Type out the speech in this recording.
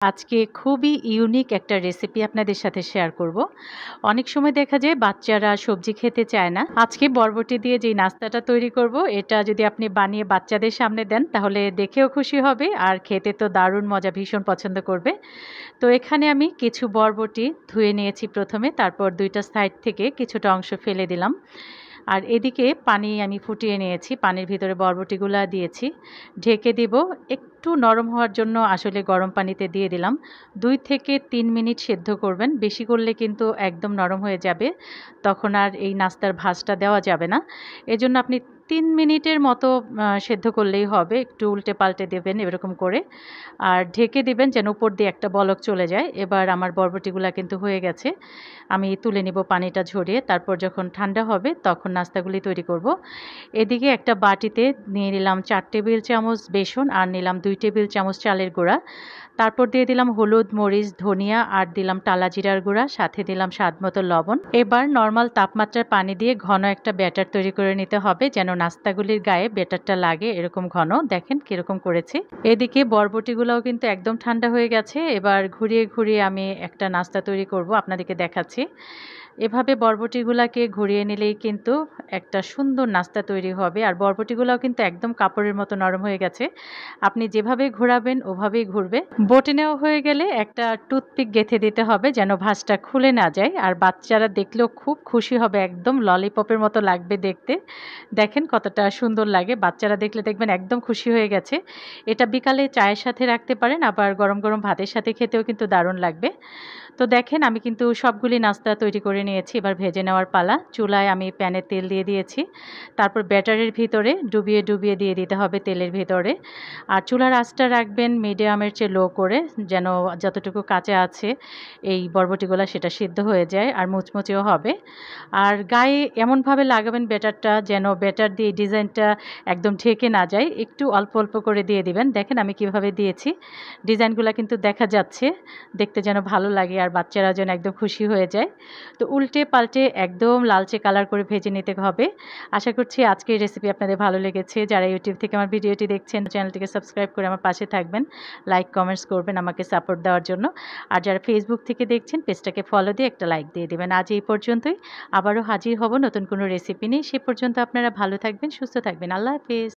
আজকে খুবই ইউনিক একটা রেসিপি আপনাদের সাথে শেয়ার করব। অনেক সময় দেখা যায় বাচ্চারা সবজি খেতে চায় না। আজকে বরবটি দিয়ে যেই নাস্তাটা তৈরি করব, এটা যদি আপনি বানিয়ে বাচ্চাদের সামনে দেন তাহলে দেখেও খুশি হবে আর খেতে তো দারুণ মজা, ভীষণ পছন্দ করবে। তো এখানে আমি কিছু বরবটি ধুয়ে নিয়েছি প্রথমে, তারপর ২ টা সাইড থেকে কিছুটা অংশ ফেলে দিলাম। আর এদিকে পানি আমি ফুটিয়ে নিয়েছি, পানির ভিতরে বরবটিগুলা দিয়েছি। ঢেকে দিব, একটু নরম হওয়ার জন্য আসলে গরম পানিতে দিয়ে দিলাম। ২ থেকে ৩ মিনিট সেদ্ধ করবেন, বেশি করলে কিন্তু একদম নরম হয়ে যাবে, তখন আর এই নাস্তার ভাঁজটা দেওয়া যাবে না। এজন্য আপনি ৩ মিনিটের মতো সেদ্ধ করলেই হবে। একটু উল্টে পাল্টে দেবেন এরকম করে, আর ঢেকে দিবেন যেন উপর দিয়ে একটা বলক চলে যায়। এবার আমার বরবটিগুলা কিন্তু হয়ে গেছে, আমি তুলে নিব পানিটা ঝরিয়ে। তারপর যখন ঠান্ডা হবে তখন নাস্তাগুলি তৈরি করব। এদিকে একটা বাটিতে নিয়ে নিলাম ৪ টেবিল চামচ বেসন, আর নিলাম ২ টেবিল চামচ চালের গুঁড়া। তারপর দিয়ে দিলাম হলুদ, মরিচ, ধনিয়া, আর দিলাম টালা জিরার গুঁড়া, সাথে দিলাম স্বাদমতো লবণ। এবার নরমাল তাপমাত্রার পানি দিয়ে ঘন একটা ব্যাটার তৈরি করে নিতে হবে, যেন নাস্তাগুলির গায়ে ব্যাটারটা লাগে এরকম ঘন। দেখেন কিরকম করেছি। এদিকে বরবটিগুলোও কিন্তু একদম ঠান্ডা হয়ে গেছে। এবার ঘুরিয়ে ঘুরিয়ে আমি একটা নাস্তা তৈরি করব, আপনাদেরকে দেখাচ্ছি। এভাবে বরবটিগুলাকে ঘুরিয়ে নিলেই কিন্তু একটা সুন্দর নাস্তা তৈরি হবে। আর বরবটিগুলাও কিন্তু একদম কাপড়ের মতো নরম হয়ে গেছে। আপনি যেভাবে ঘোরাবেন ওভাবেই ঘুরবে। বটে নেওয়া হয়ে গেলে একটা টুথপিক গেঁথে দিতে হবে যেন ভাঁজটা খুলে না যায়। আর বাচ্চারা দেখলেও খুব খুশি হবে, একদম ললিপপের মতো লাগবে দেখতে। দেখেন কতটা সুন্দর লাগে, বাচ্চারা দেখলে দেখবেন একদম খুশি হয়ে গেছে। এটা বিকালে চায়ের সাথে রাখতে পারেন, আবার গরম গরম ভাতের সাথে খেতেও কিন্তু দারুণ লাগবে। তো দেখেন আমি কিন্তু সবগুলি নাস্তা তৈরি করে নিয়েছি। এবার ভেজে নেওয়ার পালা। চুলায় আমি প্যানে তেল দিয়ে দিয়েছি। তারপর ব্যাটারের ভিতরে ডুবিয়ে ডুবিয়ে দিয়ে দিতে হবে তেলের ভেতরে। আর চুলার আঁচটা রাখবেন মিডিয়ামের চেয়ে লো করে, যেন যতটুকু কাঁচা আছে এই বরবটিগুলা সেটা সিদ্ধ হয়ে যায় আর মুচমুচেও হবে। আর গায়ে এমনভাবে লাগাবেন ব্যাটারটা যেন ব্যাটার দিয়ে ডিজাইনটা একদম ঢেকে না যায়। একটু অল্প অল্প করে দিয়ে দিবেন। দেখেন আমি কিভাবে দিয়েছি। ডিজাইনগুলা কিন্তু দেখা যাচ্ছে, দেখতে যেন ভালো লাগে আর বাচ্চারা যেন একদম খুশি হয়ে যায়। তো উল্টে পাল্টে একদম লালচে কালার করে ভেজে নিতে হবে। আশা করছি আজকের রেসিপি আপনাদের ভালো লেগেছে। যারা ইউটিউব থেকে আমার ভিডিওটি দেখছেন চ্যানেলটিকে সাবস্ক্রাইব করে আমার পাশে থাকবেন, লাইক কমেন্টস করবেন আমাকে সাপোর্ট দেওয়ার জন্য। আর যারা ফেসবুক থেকে দেখছেন পেজটাকে ফলো দিয়ে একটা লাইক দিয়ে দেবেন। আজ এই পর্যন্তই, আবারও হাজির হব নতুন কোনো রেসিপি নিয়ে। সে পর্যন্ত আপনারা ভালো থাকবেন, সুস্থ থাকবেন। আল্লাহ হাফেজ।